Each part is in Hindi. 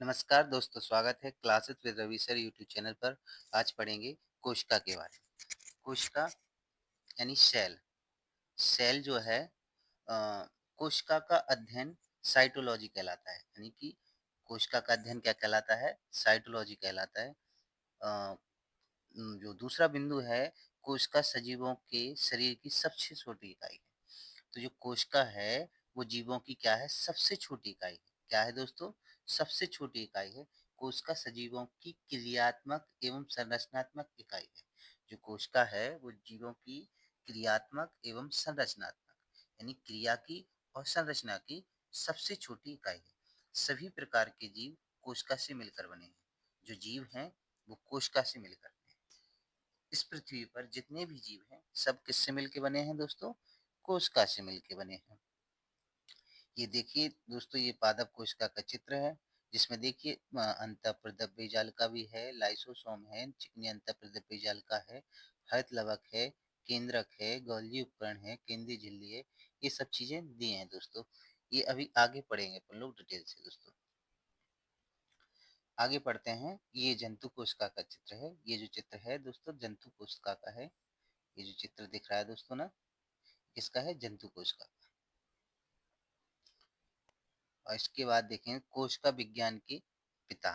नमस्कार दोस्तों, स्वागत है classes with Ravi sir YouTube channel पर। आज पढ़ेंगे कोशिका के बारे में। कोशिका यानी सेल। सेल जो है कोशिका का अध्ययन साइटोलॉजी कहलाता है। यानी कि कोशिका का अध्ययन क्या कहलाता है? साइटोलॉजी कहलाता है। अ, जो दूसरा बिंदु है, कोशिका सजीवों के शरीर की सबसे छोटी इकाई है। तो जो कोशिका है वो जीवों की क्या है? सबसे छोटी इकाई है। क्या है दोस्तों? सबसे छोटी इकाई है। कोशिका सजीवों की क्रियात्मक एवं संरचनात्मक इकाई है। जो कोशिका है वो जीवों की क्रियात्मक एवं संरचनात्मक यानी क्रिया की और संरचना की सबसे छोटी इकाई है। सभी प्रकार के जीव कोशिका से मिलकर बने हैं। जो जीव हैं वो कोशिका से मिलकर बने हैं। इस पृथ्वी पर जितने भी जीव हैं सब किससे मिलके बने हैं दोस्तों? कोशिका से मिलके बने हैं। ये देखिए दोस्तों, ये पादप कोशिका का चित्र है जिसमें देखिए अंतःप्रदब्य जालिका भी है, लाइसोसोम है, चिकनी अंतःप्रदब्य जालिका है, हरित लवक है, केंद्रक है, गोल्जी उपकरण है, केंद्रीय झिल्ली है। ये सब चीजें दी हैं दोस्तों। ये अभी आगे पढ़ेंगे अपन लोग डिटेल से दोस्तों। आगे पढ़ते हैं। ये जंतु कोशिका का चित्र है। ये जो चित्र है दोस्तों जंतु कोशिका का है। ये जो चित्र दिख रहा है दोस्तों ना, किसका है? जंतु कोशिका। और इसके बाद देखें कोशिका विज्ञान के पिता।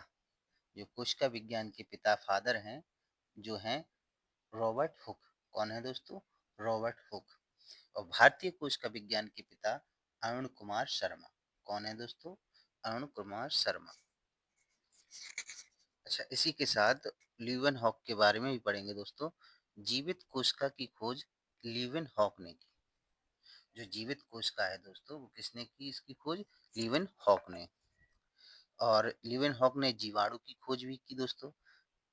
जो कोशिका विज्ञान के पिता फादर हैं, जो हैं रॉबर्ट हुक। कौन है दोस्तों? Robert Hooke. और भारतीय कोशिका विज्ञान के पिता अरुण कुमार शर्मा। कौन है दोस्तों? अरुण कुमार शर्मा। अच्छा, इसी के साथ ल्यूवन हॉक के बारे में भी पढ़ेंगे दोस्तों। जीवित कोशिका की खोज ल्यूवन हॉक ने की। जो जीवित कोशिका है दोस्तों वो किसने की इसकी खोज? ल्यूवन हॉक ने। और ल्यूवन हॉक ने जीवाणु की खोज भी की दोस्तों।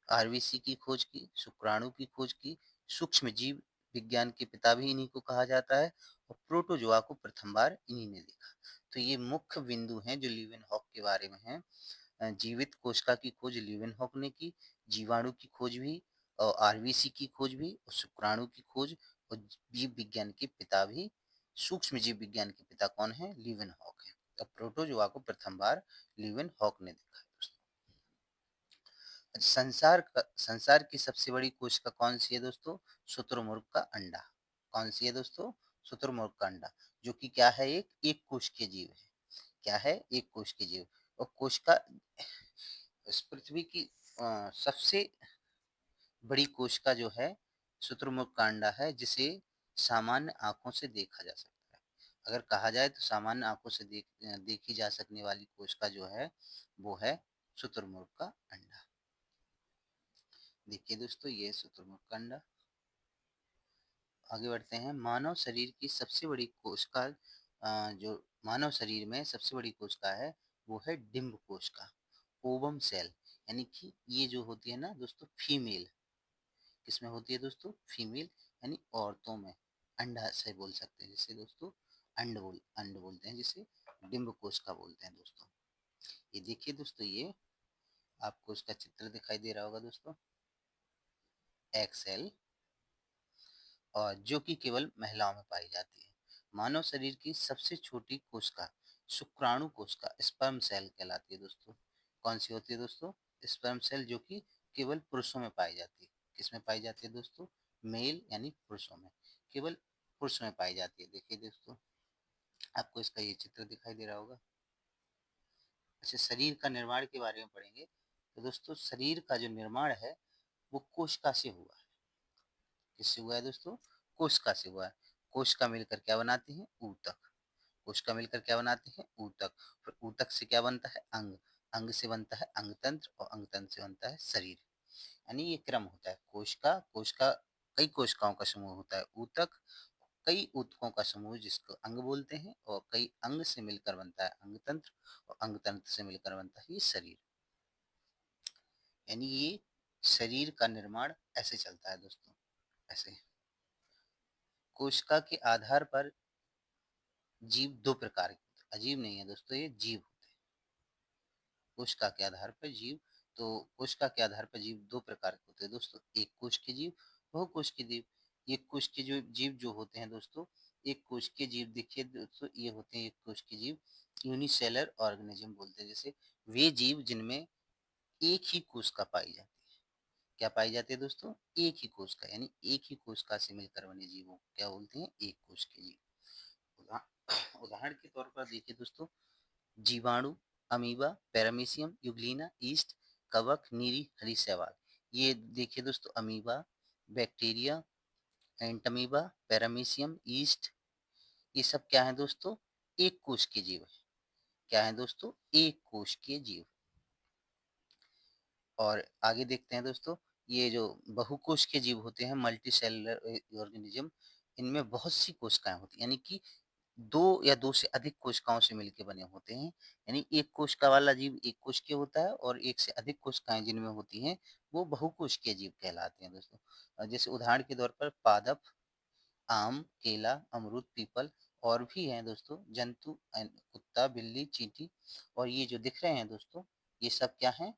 आरबीसी की खोज की, शुक्राणु की खोज की। सूक्ष्म जीव विज्ञान के पिता भी इन्हीं को कहा जाता है। और प्रोटोजोआ को प्रथम बार इन्हीं ने देखा। तो ये मुख्य बिंदु हैं जो लीवेनहॉक के बारे में हैं। जीवित कोशिका की खोज लीवेनहॉक ने की, जीवाणु की खोज भी, और आरबीसी की खोज भी, और शुक्राणु की खोज, और जीव विज्ञान के पिता भी, सूक्ष्म जीव विज्ञान के पिता कौन है? लीवेनहॉक है। और प्रोटोजोआ को प्रथम बार लीवेनहॉक ने देखा है दोस्तों। संसार की सबसे बड़ी कोशिका कौन सी है दोस्तों? शुतुरमुर्ग का अंडा। कौन सी है दोस्तों? शुतुरमुर्ग का अंडा। जो कि क्या है? एक कोशिकीय जीव है। क्या है? एक कोशिकीय जीव। और कोशिका इस पृथ्वी की सबसे बड़ी कोशिका जो है शुतुरमुर्ग का अंडा है, जिसे सामान्य आंखों से देखा जा सकता है। अगर कहा जाए तो सामान्य आंखों से देखी जा सकने वाली कोशिका जो है वो है शुतुरमुर्ग का अंडा। देखिए दोस्तों, ये शुतुरमुर्ग का अंडा। आगे बढ़ते हैं। मानव शरीर की सबसे बड़ी कोशिका जो मानव शरीर में सबसे बड़ी कोशिका है वो है डिम्ब कोशिका, ओवम सेल। यानी कि ये जो होती है ना दोस्तों फीमेल, किसमें होती है दोस्तों? फीमेल, यानी औरतों में। अंडा से बोल सकते हैं जिसे दोस्तों अंड बोलते हैं, जिसे डिम्ब कोशिका बोलते हैं दोस्तों। ये देखिए दोस्तों, ये आपको इसका चित्र दिखाई दे रहा होगा दोस्तों। एक्सेल, और जो कि केवल महिलाओं में पाई जाती है। मानव शरीर की सबसे छोटी कोशिका शुक्राणु कोशिका स्पर्म सेल कहलाती है दोस्तों। कौन सी होती है दोस्तों? स्पर्म सेल, जो कि केवल पुरुषों में पाई जाती है। किसमें पाई जाती है दोस्तों? मेल यानी पुरुषों में, केवल पुरुषों में पाई जाती है। देखिए दोस्तों, आपको इसका ये चित्र दिखाई दे रहा होगा। अच्छा, शरीर का निर्माण के बारे में पढ़ेंगे। तो दोस्तों शरीर का जो निर्माण है वो कोशिका से हुआ है। किससे हुआ है दोस्तों? कोशिका से हुआ है। कोशिका मिलकर क्या बनाती है? ऊतक। कोशिका मिलकर क्या बनाती है? ऊतक। फिर ऊतक से क्या बनता है? अंग। अंग से बनता है अंगतंत्र, और अंगतंत्र से बनता है शरीर। यानी ये क्रम होता है। कोशिका कोशिका कई कोशिकाओं का समूह होता है। ऊतक कई ऊतकों का समूह जिसको अंग बोलते हैं, और कई अंग से मिलकर बनता है अंगतंत्र, और अंगतंत्र से मिलकर बनता है ये शरीर। यानी ये शरीर का निर्माण ऐसे चलता है दोस्तों, ऐसे। कोशिका के आधार पर जीव दो प्रकार के होते हैं। अजीब नहीं है दोस्तों, ये जीव होते हैं। कोशिका के आधार पर जीव, तो कोशिका के आधार पर जीव दो प्रकार के होते हैं दोस्तों। एक कोश के जीव, बहुकोश के जीव। एक कोश के जो जीव जो होते हैं दोस्तों, एक कोश के जीव देखिए दोस्तों, ये होते हैं एक कोश के जीव। यूनिसेलर ऑर्गेनिज्म बोलते हैं, जैसे वे जीव जिनमें एक ही कोशिका पाई जाती है। क्या पाई जाती है दोस्तों? एक ही कोशिका, यानी एक ही कोशिका से मिलकर बने जीवों को क्या बोलते हैं? एक कोश के जीव। उदाहरण के तौर पर देखिए दोस्तों, जीवाणु, अमीबा, पैरामीशियम, यूग्लिना, ईस्ट, कवक, नीरी, हरी शैवाल। ये देखिए दोस्तों, amoeba, bacteria, Entamoeba, paramecium, east, ये सब क्या है दोस्तों? एक कोश के जीव है। क्या है दोस्तों? एक कोश के जीव। और आगे देखते हैं दोस्तों, ये जो बहुकोश के जीव होते हैं, मल्टी सेलुलर ऑर्गेनिज्म, इनमें बहुत सी कोशिकाएं होती हैं, यानी कि दो या दो से अधिक कोशिकाओं से मिलकर बने होते हैं। यानी एक कोशिका वाला जीव एक कोश के होता है, और एक से अधिक कोशिकाएं जिनमें होती हैं वो बहुकोशिकीय जीव कहलाते हैं दोस्तों। जैसे उदाहरण के तौर पर पादप, आम, केला, अमरूद, पीपल, और भी हैं दोस्तों जंतु, कुत्ता, बिल्ली, चींटी, और ये जो दिख रहे हैं दोस्तों, ये सब क्या हैं?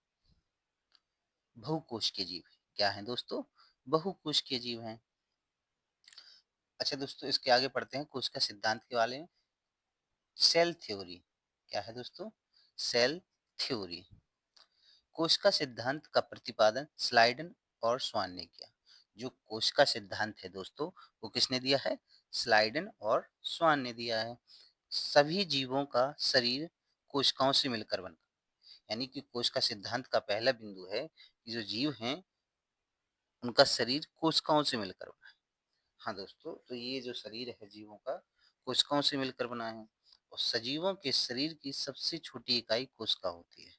बहुकोश के जीव हैं। क्या हैं दोस्तों? बहुकोश के जीव हैं। अच्छा दोस्तों, इसके आगे पढ़ते हैं कोश का सिद्धांत के बारे में। सेल थ्योरी क्या है दोस्तों? Cell theory. कोश का सिद्धांत का प्रतिपादन स्लाइडन और स्वान ने किया। जो कोश का सिद्धांत है दोस्तों, वो किसने दिया है? स्लाइडन और स्वान ने दिया है। सभी जीवों का शरीर कोशिकाओं से मिलकर बना, यानी कि कोश का सिद्धांत का पहला बिंदु है कि जो जीव हैं उनका शरीर कोशिकाओं से मिलकर बना है। हाँ दोस्तों, तो ये जो शरीर है जीवों का, कोशिकाओं से मिलकर बना है। और सजीवों के शरीर की सबसे छोटी इकाई कोशिका होती है।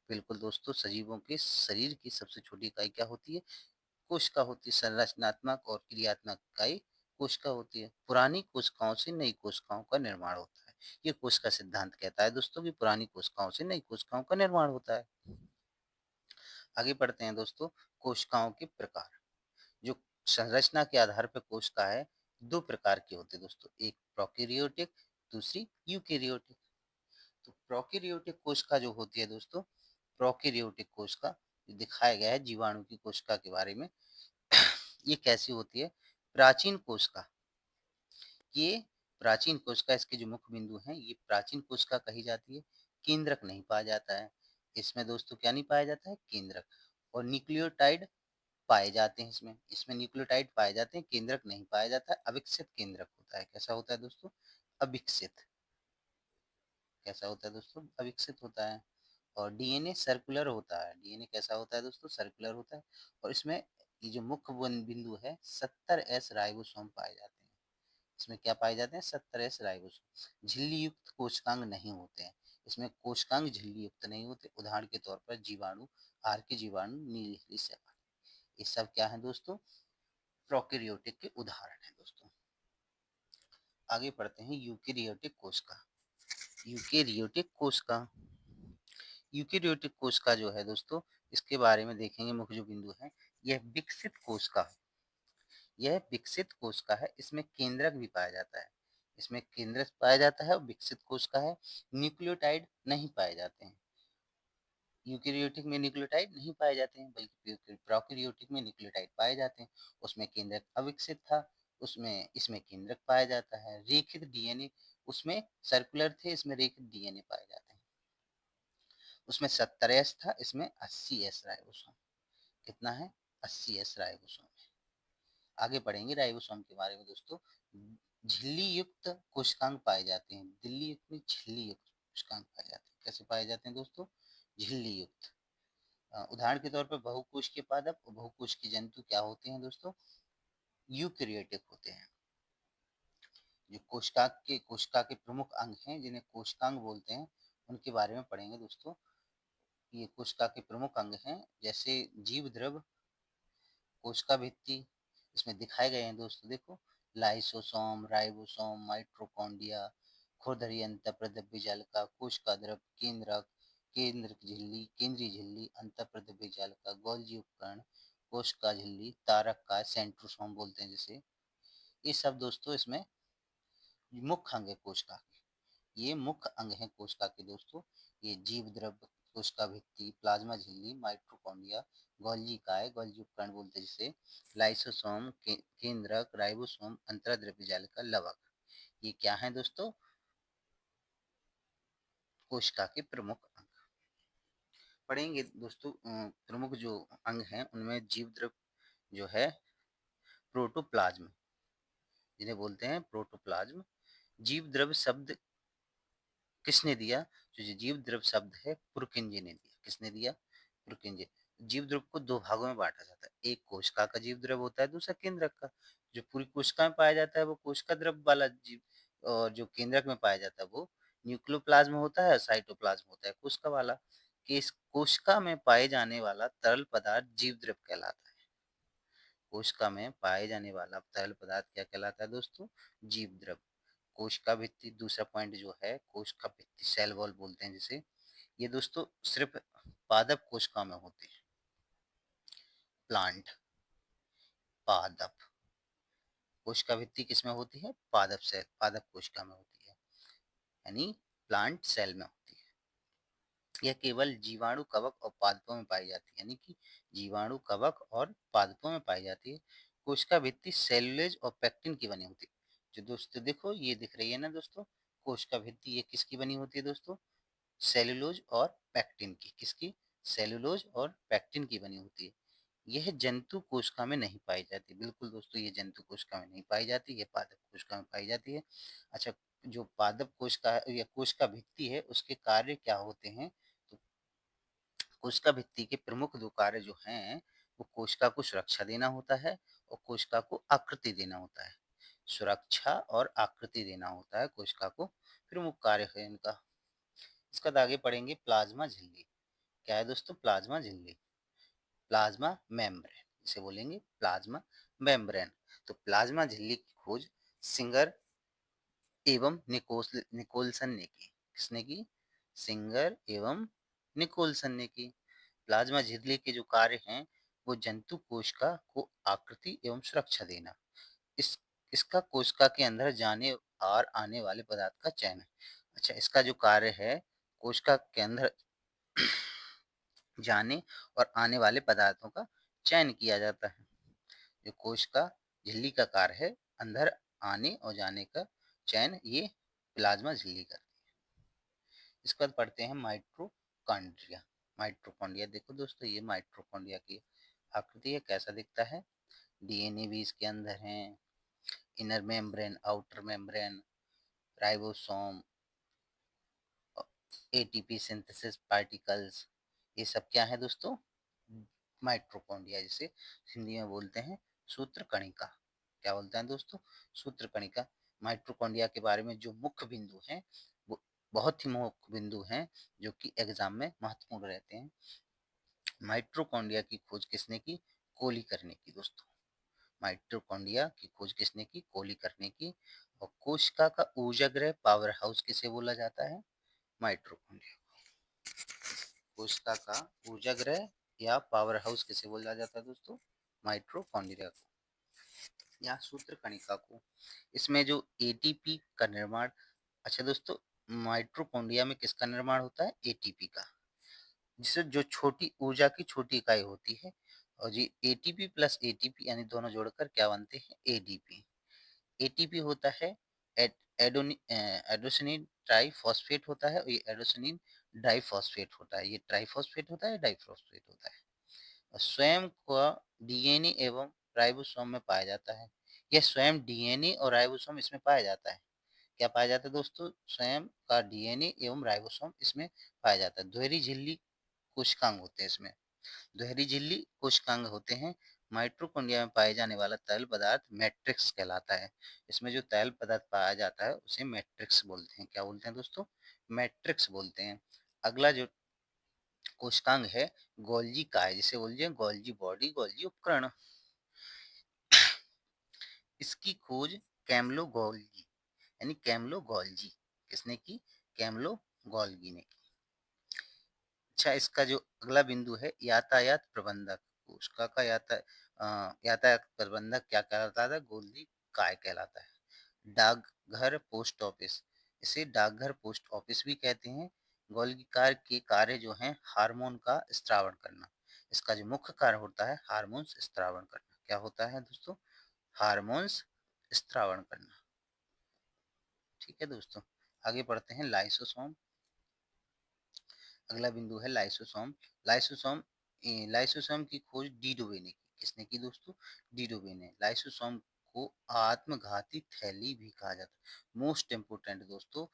बिल्कुल दोस्तों, सजीवों के शरीर की सबसे छोटी इकाई क्या होती है? कोशिका होती है। संरचनात्मक और क्रियात्मक इकाई कोशिका होती है। पुरानी कोशिकाओं से नई कोशिकाओं का निर्माण होता है। ये कोश का सिद्धांत कहता है दोस्तों कि पुरानी कोशिकाओं से नई कोशिकाओं का निर्माण होता है। आगे बढ़ते हैं दोस्तों, कोशिकाओं के प्रकार। जो संरचना के आधार पर कोशिका है, दो प्रकार की होती है दोस्तों, एक प्रोकैरियोटिक, दूसरी यूकैरियोटिक। तो प्रोकैरियोटिक कोशिका जो होती है दोस्तों, प्रोकैरियोटिक कोशिका दिखाया गया है जीवाणु की कोशिका के बारे में। ये कैसी होती है? प्राचीन कोशिका। ये प्राचीन कोशिका, इसके जो मुख्य बिंदु हैं, ये प्राचीन कोशिका कही जाती है। केंद्रक नहीं पाया जाता है इसमें दोस्तों। क्या नहीं पाया जाता है? केंद्रक। और न्यूक्लियोटाइड पाए जाते हैं इसमें। इसमें न्यूक्लियोटाइड पाए जाते हैं, केंद्रक नहीं पाया जाता है। अविकसित केंद्रक होता है। कैसा होता है दोस्तों? अविकसित। कैसा होता है दोस्तों? अविकसित होता है। और डीएनए सर्कुलर होता है। डीएनए कैसा होता है दोस्तों? सर्कुलर होता है। और इसमें ये जो मुख्य बिंदु है, 70S राइबोसोम पाए जाते हैं। इसमें क्या पाए जाते हैं? 70S ribosome. झिल्ली युक्त कोशिकांग नहीं होते हैं। इसमें कोशिकांग झिल्ली युक्त नहीं होते। उदाहरण के तौर पर जीवाणु, आर के जीवाणु, नीलगिरी शैवाल, ये सब क्या है दोस्तों? प्रोकैरियोटिक के उदाहरण है दोस्तों। आगे पढ़ते हैं यूकेरियोटिक कोशिका। यूकेरियोटिक कोशिका। यूकेरियोटिक कोशिका जो है दोस्तों, इसके बारे में देखेंगे। मुख्य जो बिंदु है, यह विकसित कोशिका है। यह विकसित कोशिका है। इसमें केंद्रक भी पाया जाता है। इसमें केंद्रक पाया जाता है और विकसित कोशिका है। न्यूक्लियोटाइड नहीं पाए जाते हैं। यूकेरियोटिक में न्यूक्लियोटाइड नहीं पाए जाते हैं, बल्कि प्रोकैरियोटिक में न्यूक्लियोटाइड पाए जाते हैं। उसमें केंद्रक अविकसित था, उसमें इसमें केंद्रक पाया जाता है। रेखित डीएनए, उसमें सर्कुलर थे, इसमें रेखित डीएनए पाए जाते हैं। उसमें 70S था, इसमें 80S राइबोसोम। कितना है? 80S राइबोसोम है। आगे पढ़ेंगे राइबोसोम के बारे में दोस्तों। झिल्ली युक्त कोशिकांग पाए जाते हैं। दिल्ली युक्त में झिल्ली युक्त कोशिकांग पाए जाते हैं। कैसे पाए जाते हैं दोस्तों? झिल्ली युक्त। उदाहरण के तौर पर बहुकोश के पादप और बहुकोश के जंतु क्या होते हैं दोस्तों? यूकेरियोटिक होते हैं। जो कोशिका के प्रमुख अंग हैं, जिन्हें कोशिकांग बोलते हैं, उनके बारे में पढ़ेंगे दोस्तों। ये कोशिका के प्रमुख अंग हैं, जैसे जीव द्रव, कोशिका भित्ति, इसमें दिखाए गए हैं दोस्तों। देखो, लाइसोसोम, राइबोसोम, माइटोकॉन्ड्रिया, खुरदरी अंतःप्रद्रव्य जालिका, कोशिका द्रव, केंद्रक, केंद्रक झिल्ली, केंद्रीय झिल्ली, अंतःप्रद्रव्य जालिका, गोल्जी उपकरण, कोशिका झिल्ली, तारक का, सेंट्रोसोम बोलते हैं जिसे। ये सब दोस्तों इसमें मुख्य अंग है कोशिका के। ये मुख्य अंग है कोशिका के दोस्तों। ये जीव द्रव, कोशिका भित्ति, प्लाज्मा झिल्ली, माइटोकॉन्ड्रिया, गोल्जी काय, गोल्जी उपकरण बोलते हैं जिसे, लाइसोसोम, केंद्रक, राइबोसोम, अंतःद्रव्य जालिका, लवक। ये क्या है दोस्तों? कोशिका के प्रमुख अंग पढ़ेंगे दोस्तों। प्रमुख जो अंग हैं उनमें जीव द्रव जो है प्रोटोप्लाज्म, जिन्हें बोलते हैं प्रोटोप्लाज्म। जीव द्रव शब्द किसने दिया? जो ये जीव द्रव शब्द है पुरकिंजे ने दिया। किसने दिया? पुरकिंजे। जीव द्रव को दो भागों में बांटा जाता है, एक कोशिका का जीव द्रव होता है, दूसरा केंद्रक का। जो पूरी कोशिका में पाया जाता है वो कोशिका द्रव वाला जीव, और जो केंद्रक में पाया जाता है वो न्यूक्लियोप्लाज्म होता है, साइटोप्लाज्म होता है कोशिका वाला। कि इस कोशिका में पाए जाने वाला तरल पदार्थ जीव द्रव कहलाता है। कोशिका में पाए जाने वाला तरल पदार्थ क्या कहलाता है दोस्तों? जीव द्रव। कोशिका भित्ति, दूसरा पॉइंट जो है कोशिका भित्ति, सेल वॉल बोलते हैं जिसे। ये दोस्तों सिर्फ पादप कोशिका में होते हैं। प्लांट, पादप। कोशिका भित्ति किसमें होती है? पादप सेल, पादप कोशिका में होती है, यानी प्लांट सेल में होती है। यह केवल जीवाणु, कवक और पादपों में पाई जाती है, यानी कि जीवाणु, कवक और पादपों में पाई जाती है। कोशिका भित्ति सेलुलोज और पेक्टिन की बनी होती है। जो दोस्तों देखो ये दिख रही है ना दोस्तों, कोशिका भित्ति ये किसकी बनी होती है दोस्तों? सेलुलोज और पेक्टिन की। किसकी? सेलुलोज और पेक्टिन की बनी होती है। यह जंतु कोशिका में नहीं पाई जाती। बिल्कुल दोस्तों, ये जंतु कोशिका में नहीं पाई जाती, ये पादप कोशिका में पाई जाती है। अच्छा, जो पादप कोशिका या कोशिका भित्ति है उसके कार्य क्या होते हैं? तो कोशिका भित्ति के प्रमुख दो कार्य जो हैं वो कोशिका को सुरक्षा देना होता है और कोशिका को आकृति देना होता है। सुरक्षा और आकृति देना होता है कोशिका को, प्रमुख कार्य है इनका। इसका बाद आगे पढ़ेंगे प्लाज्मा झिल्ली। क्या है दोस्तों? प्लाज्मा झिल्ली, प्लाज्मा मेम्ब्रेन इसे बोलेंगे, प्लाज्मा मेम्ब्रेन। तो प्लाज्मा झिल्ली की खोज सिंगर एवं निकोलसन ने की। किसने की? सिंगर एवं निकोलसन ने की। प्लाज्मा झिल्ली के जो कार्य हैं वो जंतु कोशिका को आकृति एवं सुरक्षा देना, इस इसका कोशिका के अंदर जाने और आने वाले पदार्थ का चयन है। अच्छा, इसका जो कार्य है कोशिका के अंदर जाने और आने वाले पदार्थों का चयन किया जाता है। जो कोशिका झिल्ली का कार्य है अंदर आने और जाने का चयन, ये प्लाज्मा झिल्ली करती है। इसके बाद पढ़ते हैं माइटोकॉन्ड्रिया। माइटोकॉन्ड्रिया देखो दोस्तों, ये माइटोकॉन्ड्रिया की आकृति है, कैसा दिखता है? डीएनए भी इसके अंदर है, inner membrane, outer membrane, ribosome, ATP synthesis particles, ये सब क्या है दोस्तों? माइटोकॉन्ड्रिया, जिसे हिंदी में बोलते हैं सूत्र कणिका। क्या बोलते हैं दोस्तों? सूत्र कणिका। माइटोकॉन्ड्रिया के बारे में जो मुख्य बिंदु हैं वो बहुत ही मुख्य बिंदु हैं जो कि एग्जाम में महत्वपूर्ण रहते हैं। माइटोकॉन्ड्रिया की खोज किसने की? कोली करने की दोस्तों। माइटोकॉन्ड्रिया की खोज किसने की? कोली करने की। और कोशिका का ऊर्जागृह पावर हाउस किसे बोला जाता है? माइटोकॉन्ड्रिया। कोशिका का ऊर्जागृह या पावर हाउस किसे बोला जाता है दोस्तों? माइटोकॉन्ड्रिया को या सूत्र कणिका को। इसमें जो एटीपी का निर्माण, अच्छा दोस्तों, माइटोकॉन्ड्रिया में किसका निर्माण होता है? एटीपी का, जिससे जो छोटी ऊर्जा की छोटी इकाई होती है। और ये एटीपी प्लस एटीपी यानी दोनों जोड़कर क्या बनते हैं? एडीपी। एटीपी होता है एडोसिनिन ट्राइफॉस्फेट होता है, और ये एडोसिनिन डाइफॉस्फेट होता है। ये ट्राइफॉस्फेट होता है, डाइफॉस्फेट होता है। और स्वयं का डीएनए एवं राइबोसोम में पाया जाता है। यह स्वयं डीएनए और राइबोसोम इसमें पाया जाता है। क्या पाया जाता है दोस्तों? स्वयं का डीएनए एवं राइबोसोम इसमें पाया जाता है। दोहरी झिल्ली कोशिकांग होते हैं इसमें, दोहरी झिल्ली कोशिकांग होते हैं। माइटोकॉन्ड्रिया में पाए जाने वाला तरल पदार्थ मैट्रिक्स कहलाता है। इसमें जो तरल पदार्थ पाया जाता है उसे मैट्रिक्स बोलते हैं। क्या बोलते हैं दोस्तों? मैट्रिक्स बोलते हैं। अगला जो कोशिकांग है गोल्जी काय, जिसे बोलिए गोल्जी बॉडी, गोल्जी उपकरण। इसकी खोज कैमलो गोल्जी यानी कैमलो गोल्जी किसने की? कैमलो गोल्गी ने की। अच्छा, इसका जो अगला बिंदु है यातायात प्रबंधक, उसका का यातायात प्रबंधक क्या कहलाता है? गोल्जी काय कहलाता है। डाकघर पोस्ट ऑफिस, इसे डाकघर पोस्ट ऑफिस भी कहते हैं। गोल्गी कार के कार्य जो हैं हार्मोन का स्त्रावण करना। इसका जो मुख्य कार्य होता है हार्मोन्स स्त्रावण करना। क्या होता है दोस्तों? हार्मोन्स स्त्रावण करना। ठीक है दोस्तों, आगे बढ़ते हैं लाइसोसोम। अगला बिंदु है लाइसोसोम। लाइसोसोम लाइसोसोम की खोज डीडोवे ने की। किसने की दोस्तों? डीडोवे ने। लाइसोसोम को आत्मघाती थैली भी कहा जाता है। मोस्ट इम्पोर्टेंट दोस्तों,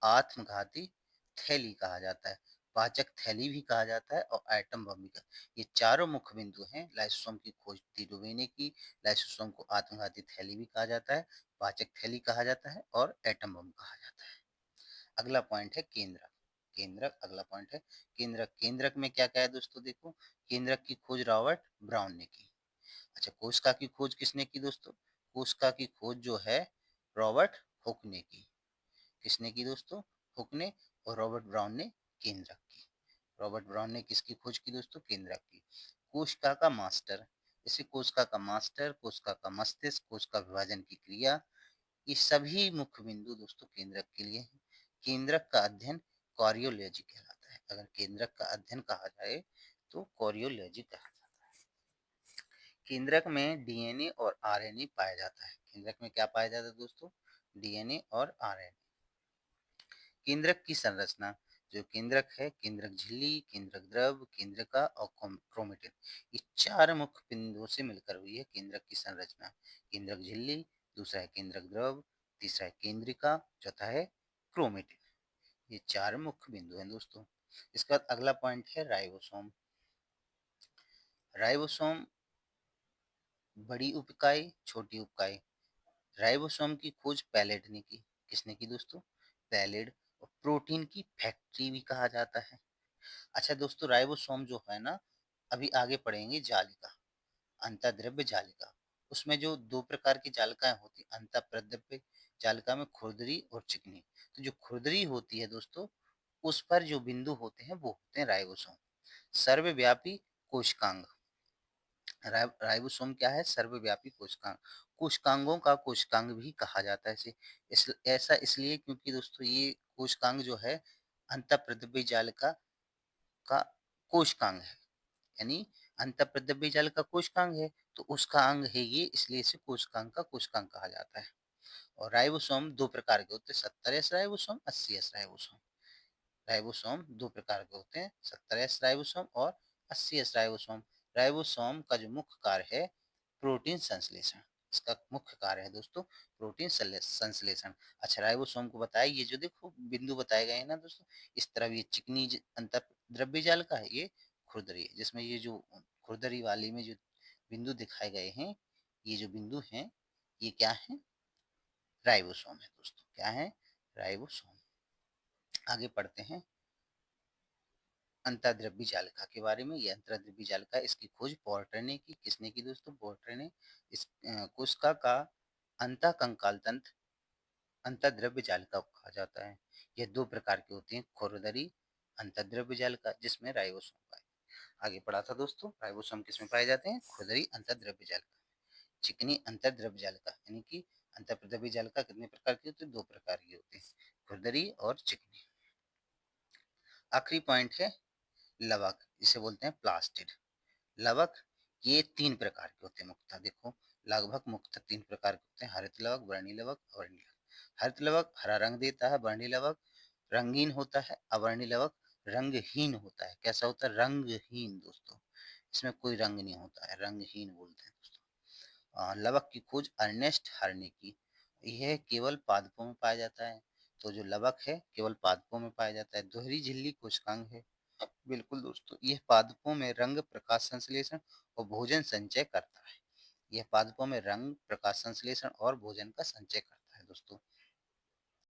आत्मघाती थैली कहा जाता है, पाचक थैली भी कहा जाता है और एटम बम भी कहा। ये चारों मुख्य बिंदु हैं। लाइसोसोम की खोज डीडोवे ने की। लाइसोसोम को आत्मघाती थैली भी कहा जाता है, पाचक थैली कहा जाता है और एटम बम कहा जाता है। अगला पॉइंट है केंद्रक। केंद्रक अगला पॉइंट है केंद्रक। केंद्रक में क्या क्या है दोस्तों? देखो, केंद्रक की खोज रॉबर्ट ब्राउन ने की। अच्छा, कोशिका की खोज किसने की दोस्तों? कोशिका की खोज जो है रॉबर्ट हुक ने की। किसने की दोस्तों? हुक ने। और रॉबर्ट ब्राउन ने केंद्रक की। रॉबर्ट ब्राउन ने किसकी खोज की दोस्तों? केंद्रक की। कोशिका का मास्टर, जैसे कोशिका का मास्टर, कोशिका का मस्तिष्क, कोशिका विभाजन की क्रिया, ये सभी मुख्य बिंदु दोस्तों केंद्रक के लिए हैं। केंद्रक का अध्ययन कोरियोलॉजी कहलाता है। अगर केंद्रक का अध्ययन कहा जाए तो कोरियोलॉजी कहा जाता है। केंद्रक में डीएनए और आरएनए पाया जाता है। केंद्रक में क्या पाया जाता है दोस्तों? डीएनए और आरएनए। केंद्रक की संरचना, जो केंद्रक है, केंद्रक झिल्ली, केंद्रक द्रव, केंद्रका और क्रोमेटिन, ये चार मुख्य बिंदुओं से मिलकर हुई है केंद्रक की संरचना। केंद्रक झिल्ली, दूसरा है केंद्रक द्रव, तीसरा है केंद्रिका, चौथा है क्रोमेटिन। ये चार मुख्य बिंदु हैं दोस्तों। इसका बाद अगला पॉइंट है राइबोसोम। राइबोसोम बड़ी उप-इकाई, छोटी उप-इकाई। राइबोसोम की खोज पैलेट ने की। किसने की दोस्तों? पैलेट। और प्रोटीन की फैक्ट्री भी कहा जाता है। अच्छा दोस्तों, राइबोसोम जो है ना, अभी आगे पढ़ेंगे जालिका, अंतःद्रव्य जालिका। उसमें जो दो प्रकार की जालिकाएं होती हैं, अंतःप्रद्रव्य जालिका में खुरदरी और चिकनी। तो जो खुरदरी होती है दोस्तों, उस पर जो बिंदु होते हैं वो होते हैं राइबोसोम। सर्वव्यापी कोशिकांग। राइबोसोम क्या है? सर्वव्यापी कोशिकांग। कोशिकांगों का कोशिकांग भी कहा जाता है इसे। ऐसा इसलिए क्योंकि दोस्तों ये कोशिकांग जो है अंतःप्रद्रव्य जालिका का कोशिकांग है। यानी अंतःप्रद्रव्य जाल का कोशिकांग है तो उसका अंग है ये, इसलिए इसे कोशिकांग का कोशिकांग कहा जाता है। और राइबोसोम दो प्रकार के होते हैं, 70S ribosome, 80S ribosome. Ribosome दो प्रकार के होते हैं, 70S राइबोसोम और 80S राइबोसोम। राइबोसोम का जो मुख्य कार्य है प्रोटीन संश्लेषण। इसका मुख्य कार्य है दोस्तों प्रोटीन संश्लेषण। अच्छा, राइबोसोम को बताया, ये जो देखो बिंदु बताए गए हैं ना दोस्तों, इस तरफ ये चिकनी अंतःद्रव्य जाल का है, ये खुरदरी है, जिसमें ये जो खुरदरी वाली में जो बिंदु दिखाए गए हैं, ये जो बिंदु हैं, ये क्या है? राइबोसोम है दोस्तों। क्या है? राइबोसोम। आगे पढ़ते हैं अंतःद्रव्य जालिका के बारे में। ये अंतःद्रव्य जालिका, इसकी खोज पोर्टर ने की। किसने की दोस्तों? पोर्टर ने। इस कोशिका का अंतःकंकाल तंत्र अंतःद्रव्य जालिका को कहा जाता है। यह दो प्रकार की होती हैं, खुरदरी अंतःद्रव्य जालिका, जिसमें राइबोसोम पाए। आगे पढ़ा था दोस्तों, राइबोसोम किसमें पाए जाते हैं? खुरदरी अंतःद्रव्य जालिका। चिकनी अंतःद्रव्य जालिका, यानी कि अंतःद्रव्य जालिका कितने प्रकार की होती है? दो प्रकार की होती है, खुरदरी और चिकनी। आखिरी पॉइंट है लवक, जिसे बोलते हैं प्लास्टिड। लवक ये तीन प्रकार के होते हैं मुख्यतः। देखो, लगभग मुख्यतः तीन प्रकार के होते हैं, हरित लवक, वर्णी लवक, अवर्णी लवक। हरित लवक हरा रंग देता है, वर्णी लवक रंगीन होता है, अवर्णी लवक रंगहीन होता है। कैसा होता है? रंगहीन दोस्तों, इसमें कोई रंग नहीं होता है, रंगहीन बोलते हैं दोस्तों। लवक की खोज अर्नेस्ट हर ने की। यह केवल पादपों में पाया जाता है। तो जो लवक है केवल पादपों में पाया जाता है। दोहरी झिल्ली कोशिकांग है। बिल्कुल दोस्तों, यह पादपों में रंग प्रकाश संश्लेषण और भोजन संचय करता है। यह पादपों में रंग प्रकाश संश्लेषण और भोजन का संचय करता है दोस्तों।